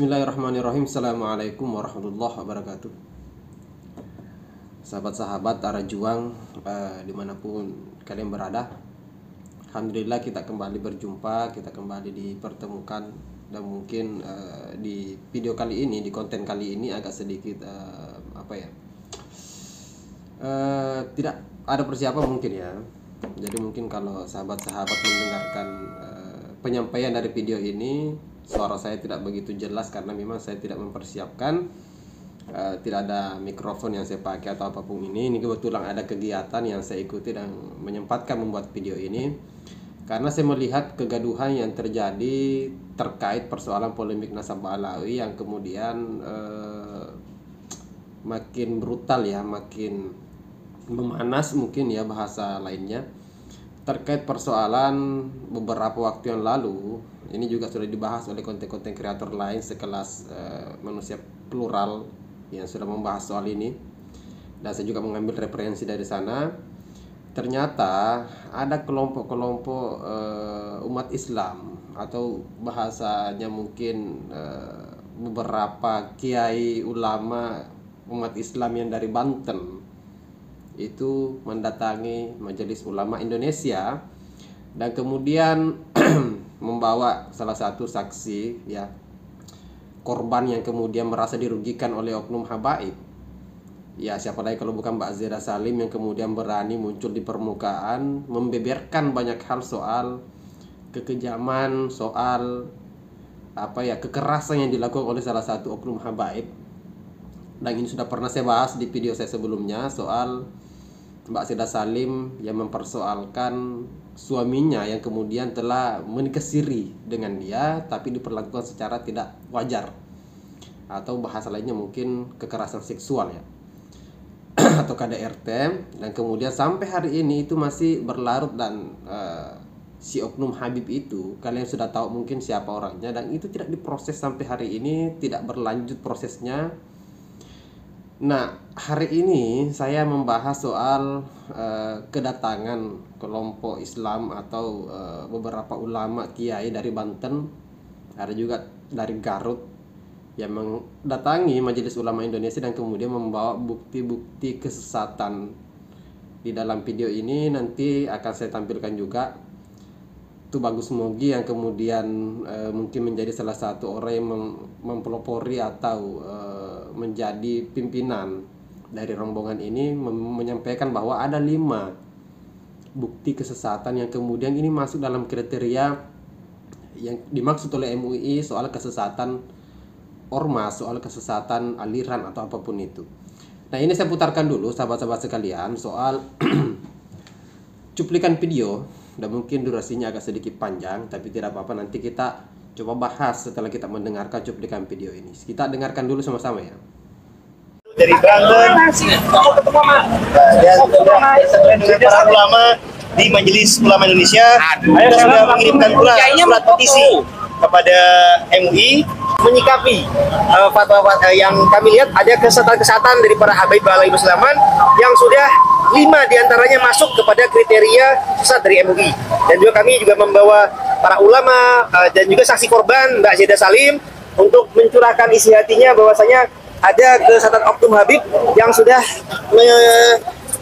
Bismillahirrahmanirrahim. Assalamualaikum warahmatullahi wabarakatuh. Sahabat-sahabat arah juang dimanapun kalian berada, alhamdulillah kita kembali berjumpa, kita kembali dipertemukan. Dan mungkin di video kali ini, di konten kali ini agak sedikit tidak ada persiapan mungkin ya. Jadi mungkin kalau sahabat-sahabat mendengarkan penyampaian dari video ini, suara saya tidak begitu jelas karena memang saya tidak mempersiapkan, tidak ada mikrofon yang saya pakai atau apapun ini. Ini kebetulan ada kegiatan yang saya ikuti dan menyempatkan membuat video ini karena saya melihat kegaduhan yang terjadi terkait persoalan polemik nasabah Alawi yang kemudian makin brutal ya, makin memanas mungkin ya bahasa lainnya, terkait persoalan beberapa waktu yang lalu. Ini juga sudah dibahas oleh konten-konten kreator lain sekelas manusia plural yang sudah membahas soal ini, dan saya juga mengambil referensi dari sana. Ternyata ada kelompok-kelompok umat Islam atau bahasanya mungkin beberapa kiai ulama umat Islam yang dari Banten itu mendatangi Majelis Ulama Indonesia dan kemudian membawa salah satu saksi ya, korban yang kemudian merasa dirugikan oleh oknum habaib. Ya, siapa lagi kalau bukan Mbak Zeda Salim yang kemudian berani muncul di permukaan membeberkan banyak hal soal kekejaman, soal kekerasan yang dilakukan oleh salah satu oknum habaib. Dan ini sudah pernah saya bahas di video saya sebelumnya soal Mbak Zeda Salim yang mempersoalkan suaminya yang kemudian telah menikah siri dengan dia tapi diperlakukan secara tidak wajar, atau bahasa lainnya mungkin kekerasan seksual ya atau KDRT. Dan kemudian sampai hari ini itu masih berlarut dan si oknum Habib itu, kalian sudah tahu mungkin siapa orangnya, dan itu tidak diproses sampai hari ini, tidak berlanjut prosesnya. Nah, hari ini saya membahas soal kedatangan kelompok Islam atau beberapa ulama kiai dari Banten, ada juga dari Garut, yang mendatangi Majelis Ulama Indonesia dan kemudian membawa bukti-bukti kesesatan. Di dalam video ini nanti akan saya tampilkan juga itu Bagus Mogi yang kemudian mungkin menjadi salah satu orang yang mempelopori atau menjadi pimpinan dari rombongan ini, menyampaikan bahwa ada 5 bukti kesesatan yang kemudian ini masuk dalam kriteria yang dimaksud oleh MUI soal kesesatan ormas, soal kesesatan aliran atau apapun itu. Nah, ini saya putarkan dulu sahabat-sahabat sekalian soal cuplikan video, dan mungkin durasinya agak sedikit panjang tapi tidak apa-apa, nanti kita coba bahas setelah kita mendengarkan cuplikan video ini. Kita dengarkan dulu sama-sama ya. Dari Banten dan dengan para ulama di Majelis Ulama Indonesia, kita sudah mengirimkan pula surat petisi kepada MUI menyikapi fatwa yang kami lihat ada kesesatan dari para habaib Alawi Musliman yang sudah 5 diantaranya masuk kepada kriteria sesat dari MUI. Dan juga kami juga membawa para ulama dan juga saksi korban Mbak Zeda Salim untuk mencurahkan isi hatinya bahwasanya ada kesesatan oknum Habib yang sudah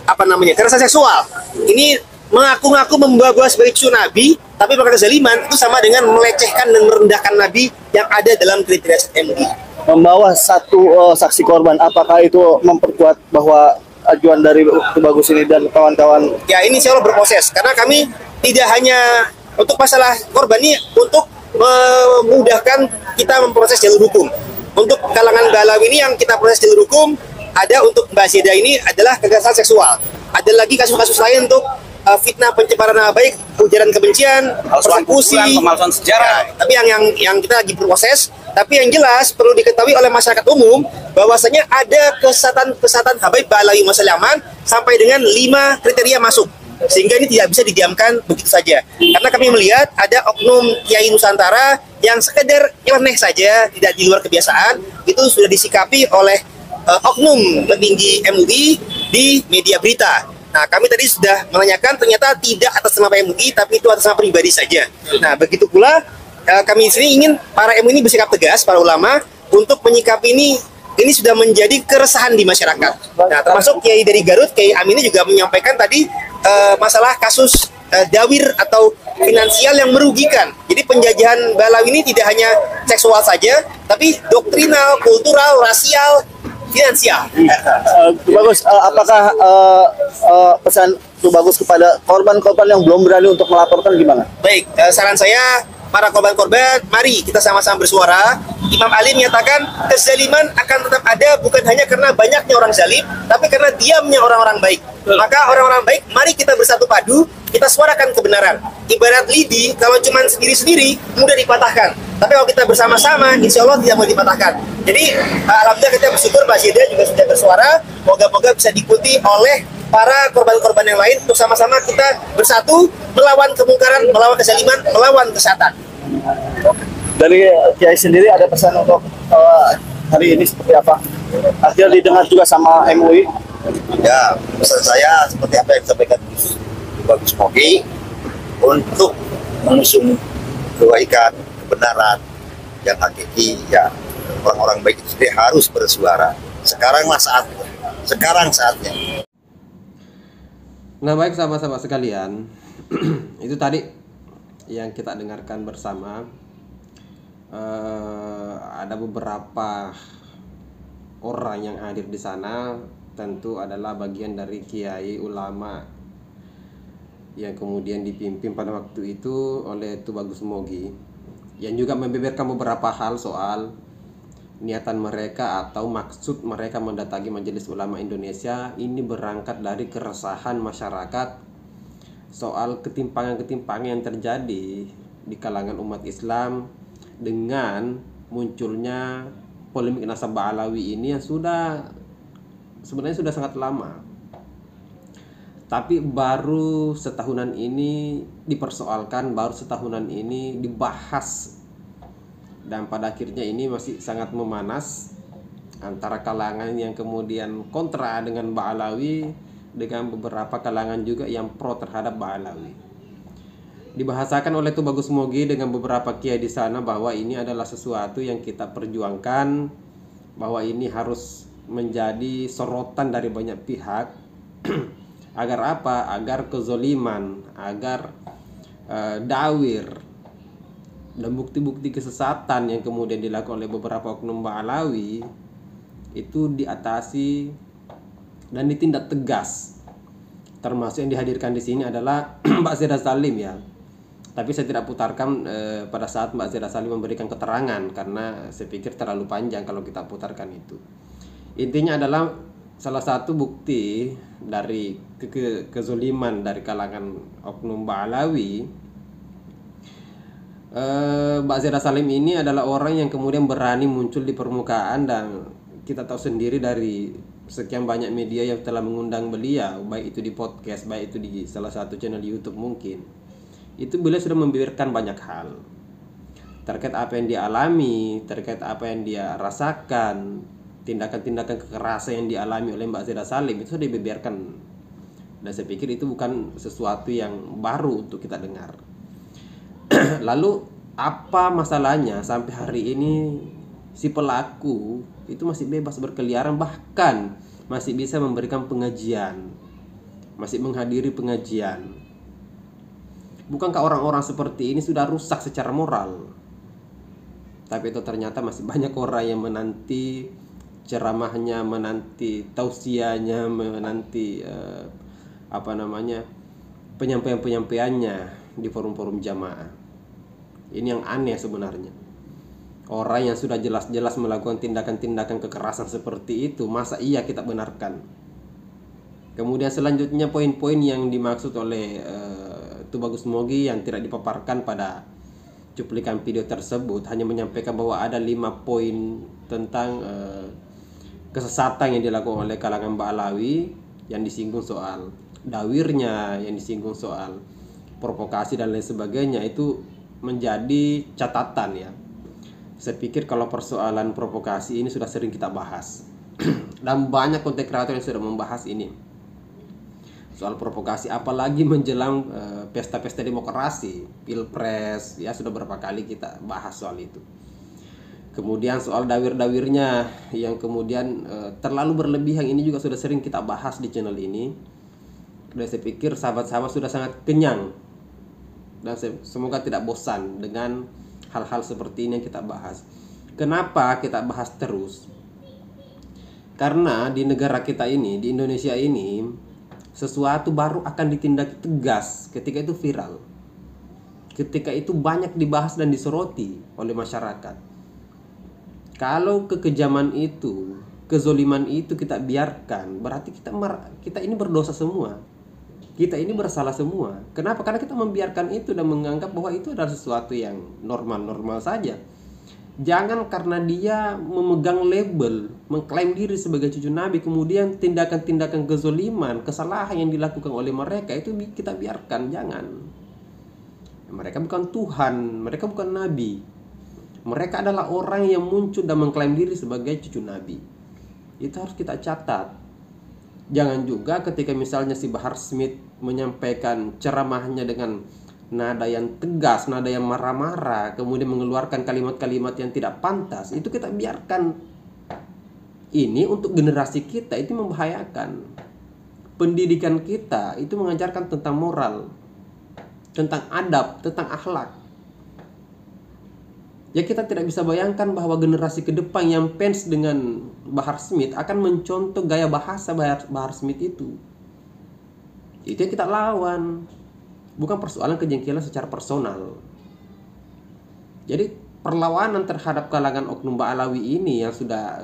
kekerasan seksual. Ini mengaku-ngaku membawa sebagai cucu Nabi, tapi melakukan kezaliman itu sama dengan melecehkan dan merendahkan Nabi yang ada dalam kriteria MUI. Membawa satu saksi korban, apakah itu memperkuat bahwa ajuan dari Bagus ini dan kawan-kawan? Ya, ini insya Allah berproses, karena kami tidak hanya untuk masalah korban ini, untuk memudahkan kita memproses jalur hukum. Untuk kalangan Balawi ini yang kita proses jalur hukum, ada untuk Mbak Zeda ini adalah kekerasan seksual. Ada lagi kasus-kasus lain untuk fitnah, pencemaran nama baik, ujaran kebencian, persekusi, pemalsuan sejarah. Tapi yang kita lagi proses. Tapi yang jelas perlu diketahui oleh masyarakat umum bahwasanya ada kesesatan habaib Alawi Musliman sampai dengan 5 kriteria masuk. Sehingga ini tidak bisa didiamkan begitu saja. Karena kami melihat ada oknum Kiai Nusantara yang sekedar nyeleneh saja, tidak di luar kebiasaan, itu sudah disikapi oleh oknum petinggi MUI di media berita. Nah, kami tadi sudah menanyakan, ternyata tidak atas nama MUI, tapi itu atas nama pribadi saja. Nah, begitu pula kami di sini ingin para MUI ini bersikap tegas, para ulama, untuk menyikapi ini sudah menjadi keresahan di masyarakat. Nah, termasuk Kiai dari Garut, Kiai Amin ini juga menyampaikan tadi masalah kasus dawir atau finansial yang merugikan. Jadi penjajahan Balawi ini tidak hanya seksual saja, tapi doktrinal, kultural, rasial, finansial. Bagus, apakah pesan Bagus kepada korban-korban yang belum berani untuk melaporkan gimana? Baik, saran saya para korban-korban, mari kita sama-sama bersuara. Imam Ali menyatakan kezaliman akan tetap ada bukan hanya karena banyaknya orang zalim, tapi karena diamnya orang-orang baik. Maka orang-orang baik, mari kita bersatu padu, kita suarakan kebenaran. Ibarat lidi, kalau cuma sendiri-sendiri, mudah dipatahkan. Tapi kalau kita bersama-sama, insya Allah tidak mudah dipatahkan. Jadi, alhamdulillah kita bersyukur, Pak Zida juga sudah bersuara. Moga-moga bisa diikuti oleh para korban-korban yang lain untuk sama-sama kita bersatu melawan kemungkaran, melawan kezaliman, melawan kesehatan. Dari Kiai sendiri ada pesan untuk hari ini seperti apa? Akhirnya didengar juga sama MUI. Ya, pesan saya seperti apa yang disampaikan Bagus Mogi untuk mengusung kebaikan, kebenaran yang hakiki, ya orang-orang baik itu harus bersuara. Sekaranglah saatnya. Sekarang saatnya. Nah, baik sahabat-sahabat sekalian, itu tadi yang kita dengarkan bersama. Ada beberapa orang yang hadir di sana, tentu adalah bagian dari kiai ulama yang kemudian dipimpin pada waktu itu oleh Tubagus Mogi, yang juga membeberkan beberapa hal soal niatan mereka atau maksud mereka mendatangi Majelis Ulama Indonesia ini berangkat dari keresahan masyarakat soal ketimpangan-ketimpangan yang terjadi di kalangan umat Islam dengan munculnya polemik nasabah Alawi ini yang sebenarnya sudah sangat lama, tapi baru setahunan ini dipersoalkan, baru setahunan ini dibahas, dan pada akhirnya ini masih sangat memanas antara kalangan yang kemudian kontra dengan Ba'alawi dengan beberapa kalangan juga yang pro terhadap Ba'alawi. Dibahasakan oleh Tubagus Mogi dengan beberapa kiai di sana bahwa ini adalah sesuatu yang kita perjuangkan, bahwa ini harus menjadi sorotan dari banyak pihak. Agar apa? Agar kezoliman, agar dawir dan bukti-bukti kesesatan yang kemudian dilakukan oleh beberapa oknum Ba'alawi itu diatasi dan ditindak tegas. Termasuk yang dihadirkan di sini adalah Mbak Zira Salim, ya. Tapi saya tidak putarkan pada saat Mbak Zira Salim memberikan keterangan, karena saya pikir terlalu panjang kalau kita putarkan itu. Intinya adalah salah satu bukti dari kezoliman dari kalangan oknum Ba'alawi, Mbak Zira Salim ini adalah orang yang kemudian berani muncul di permukaan, dan kita tahu sendiri dari sekian banyak media yang telah mengundang beliau, baik itu di podcast, baik itu di salah satu channel YouTube mungkin. Itu beliau sudah membeberkan banyak hal terkait apa yang dialami, terkait apa yang dia rasakan, tindakan-tindakan kekerasan yang dialami oleh Mbak Zira Salim itu sudah dibeberkan. Dan saya pikir itu bukan sesuatu yang baru untuk kita dengar. Lalu apa masalahnya sampai hari ini si pelaku itu masih bebas berkeliaran, bahkan masih bisa memberikan pengajian, masih menghadiri pengajian? Bukankah orang-orang seperti ini sudah rusak secara moral? Tapi itu ternyata masih banyak orang yang menanti ceramahnya, menanti tausiahnya, menanti penyampaiannya di forum-forum jamaah. Ini yang aneh sebenarnya. Orang yang sudah jelas-jelas melakukan tindakan-tindakan kekerasan seperti itu, masa iya kita benarkan? Kemudian selanjutnya poin-poin yang dimaksud oleh Tubagus Mogi yang tidak dipaparkan pada cuplikan video tersebut, hanya menyampaikan bahwa ada 5 poin tentang kesesatan yang dilakukan oleh kalangan Ba'alawi, yang disinggung soal dawirnya, yang disinggung soal provokasi dan lain sebagainya. Itu menjadi catatan, ya. Saya pikir kalau persoalan provokasi ini sudah sering kita bahas dan banyak konten kreator yang sudah membahas ini. soal provokasi, apalagi menjelang pesta-pesta demokrasi, pilpres, ya sudah berapa kali kita bahas soal itu. Kemudian soal dawir-dawirnya yang kemudian terlalu berlebihan, ini juga sudah sering kita bahas di channel ini. Dan saya pikir sahabat-sahabat sudah sangat kenyang, dan semoga tidak bosan dengan hal-hal seperti ini yang kita bahas. Kenapa kita bahas terus? Karena di negara kita ini, di Indonesia ini, sesuatu baru akan ditindak tegas ketika itu viral, ketika itu banyak dibahas dan disoroti oleh masyarakat. Kalau kekejaman itu, kezoliman itu kita biarkan, berarti kita ini berdosa semua. Kita ini bersalah semua. Kenapa? Karena kita membiarkan itu dan menganggap bahwa itu adalah sesuatu yang normal-normal saja. Jangan karena dia memegang label, mengklaim diri sebagai cucu Nabi, kemudian tindakan-tindakan kezoliman, kesalahan yang dilakukan oleh mereka itu kita biarkan. Jangan. Mereka bukan Tuhan, mereka bukan Nabi. Mereka adalah orang yang muncul dan mengklaim diri sebagai cucu Nabi. Itu harus kita catat. Jangan juga ketika misalnya si Bahar Smith menyampaikan ceramahnya dengan nada yang tegas, nada yang marah-marah, kemudian mengeluarkan kalimat-kalimat yang tidak pantas, itu kita biarkan. Ini untuk generasi kita itu membahayakan. Pendidikan kita itu mengajarkan tentang moral, tentang adab, tentang akhlak. Ya, kita tidak bisa bayangkan bahwa generasi ke depan yang fans dengan Bahar Smith akan mencontoh gaya bahasa Bahar Smith itu. Itu yang kita lawan. Bukan persoalan kejengkelan secara personal. Jadi perlawanan terhadap kalangan oknum Ba'alawi ini yang sudah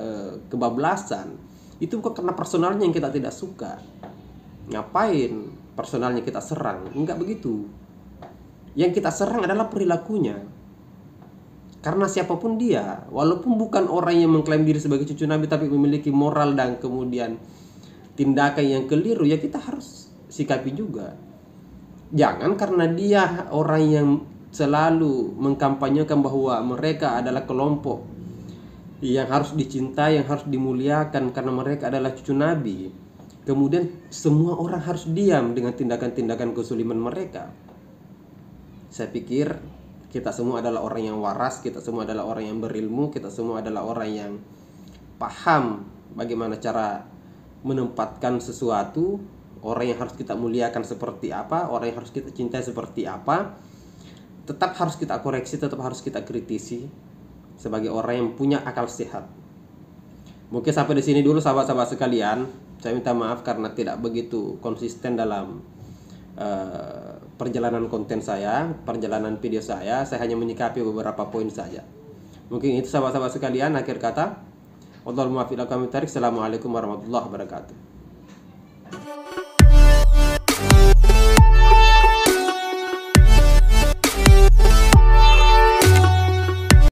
kebablasan, itu bukan karena personalnya yang kita tidak suka. Ngapain personalnya kita serang? Enggak begitu. Yang kita serang adalah perilakunya. Karena siapapun dia, walaupun bukan orang yang mengklaim diri sebagai cucu Nabi, tapi memiliki moral dan kemudian tindakan yang keliru, ya kita harus sikapi juga. Jangan karena dia orang yang selalu mengkampanyekan bahwa mereka adalah kelompok yang harus dicintai, yang harus dimuliakan karena mereka adalah cucu Nabi, kemudian semua orang harus diam dengan tindakan-tindakan kesuliman mereka. Saya pikir kita semua adalah orang yang waras, kita semua adalah orang yang berilmu, kita semua adalah orang yang paham bagaimana cara menempatkan sesuatu, orang yang harus kita muliakan seperti apa, orang yang harus kita cintai seperti apa. Tetap harus kita koreksi, tetap harus kita kritisi sebagai orang yang punya akal sehat. Mungkin sampai di sini dulu sahabat-sahabat sekalian. Saya minta maaf karena tidak begitu konsisten dalam perjalanan konten saya, perjalanan video saya. Saya hanya menyikapi beberapa poin saja. Mungkin itu sahabat-sahabat sekalian. Akhir kata, Assalamualaikum warahmatullahi wabarakatuh.